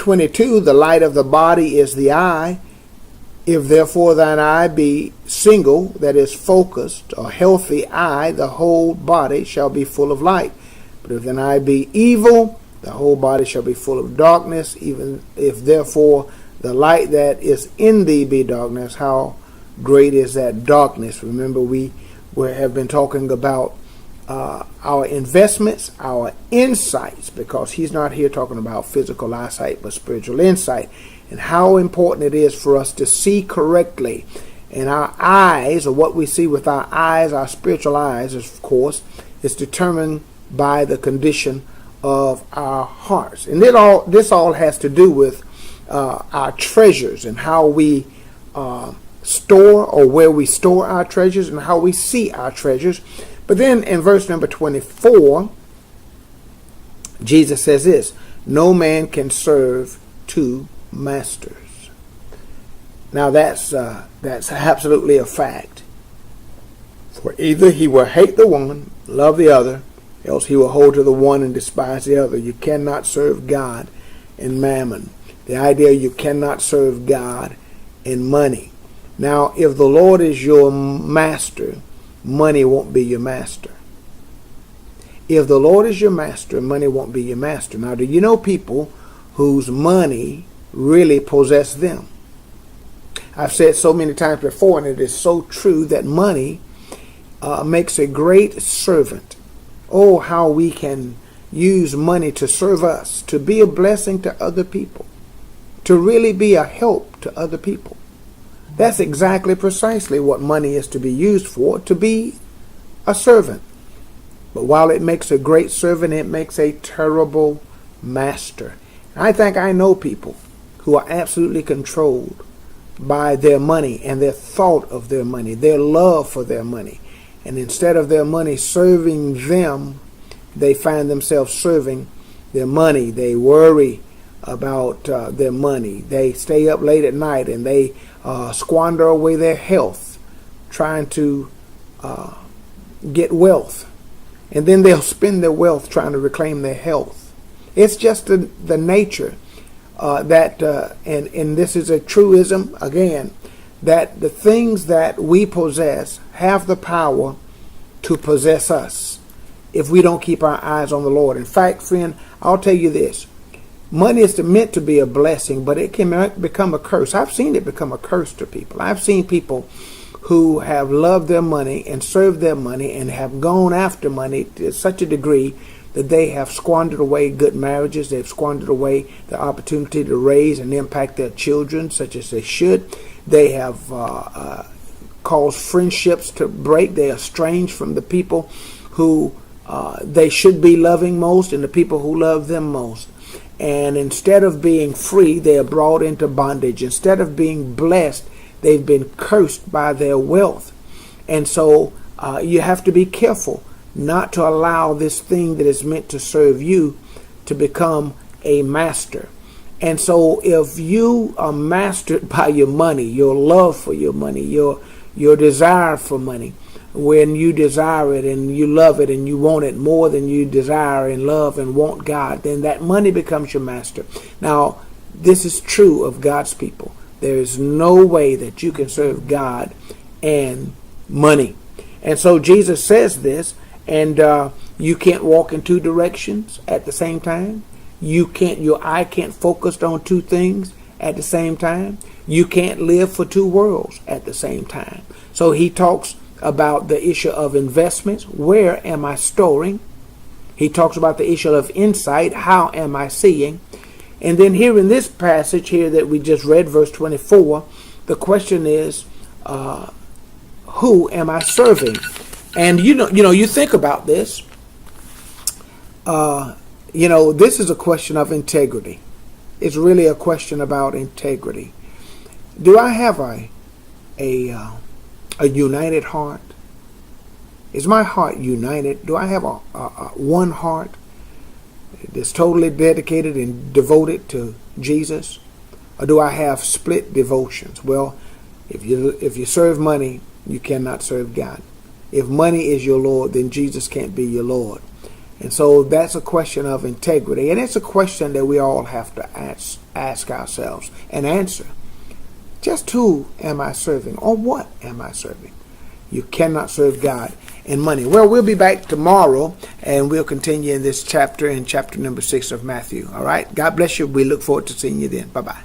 22, the light of the body is the eye. If therefore thine eye be single, that is focused, or healthy eye, the whole body shall be full of light. But if thine eye be evil, the whole body shall be full of darkness. Even if therefore the light that is in thee be darkness, how great is that darkness? Remember, we have been talking about our investments, our insights, because he's not here talking about physical eyesight, but spiritual insight, and how important it is for us to see correctly. And our eyes, or what we see with our eyes, our spiritual eyes, of course, is determined by the condition of our hearts. And this all has to do with our treasures and how we store, or where we store our treasures, and how we see our treasures. But then in verse number 24, Jesus says this: no man can serve two masters. Now that's absolutely a fact. For either he will hate the one, love the other, else he will hold to the one and despise the other. You cannot serve God and mammon. The idea, you cannot serve God and money. Now, if the Lord is your master, money won't be your master. If the Lord is your master, money won't be your master. Now, do you know people whose money really possess them? I've said so many times before, and it is so true, that money makes a great servant. Oh, how we can use money to serve us, to be a blessing to other people, to really be a help to other people. That's exactly precisely what money is to be used for, to be a servant. But while it makes a great servant, it makes a terrible master. I think I know people who are absolutely controlled by their money and their thought of their money, their love for their money. And instead of their money serving them, they find themselves serving their money. They worry about their money. They stay up late at night, and they squander away their health trying to get wealth. And then they'll spend their wealth trying to reclaim their health. It's just the nature and this is a truism again, that the things that we possess have the power to possess us if we don't keep our eyes on the Lord. In fact, friend, I'll tell you this. Money is meant to be a blessing, but it can become a curse. I've seen it become a curse to people. I've seen people who have loved their money and served their money and have gone after money to such a degree that they have squandered away good marriages. They've squandered away the opportunity to raise and impact their children such as they should. They have caused friendships to break. They are estranged from the people who they should be loving most and the people who love them most. And instead of being free, they are brought into bondage. Instead of being blessed, they've been cursed by their wealth. And so you have to be careful not to allow this thing that is meant to serve you to become a master. And so if you are mastered by your money, your love for your money, your desire for money, when you desire it and you love it and you want it more than you desire and love and want God, then that money becomes your master. Now, this is true of God's people. There is no way that you can serve God and money. And so Jesus says this, and you can't walk in two directions at the same time. Your eye can't focus on two things at the same time. You can't live for two worlds at the same time. So he talks about the issue of investments. Where am I storing? He talks about the issue of insight. How am I seeing? And then here in this passage here that we just read, verse 24, the question is, who am I serving? And you think about this. This is a question of integrity. It's really a question about integrity. Do I have a united heart? Is my heart united? Do I have a one heart that's totally dedicated and devoted to Jesus? Or do I have split devotions? Well, if you serve money, you cannot serve God. If money is your Lord, then Jesus can't be your Lord. And so that's a question of integrity. And it's a question that we all have to ask ourselves and answer. Just who am I serving, or what am I serving? You cannot serve God and money. Well, we'll be back tomorrow, and we'll continue in this chapter, in chapter number 6 of Matthew. All right? God bless you. We look forward to seeing you then. Bye-bye.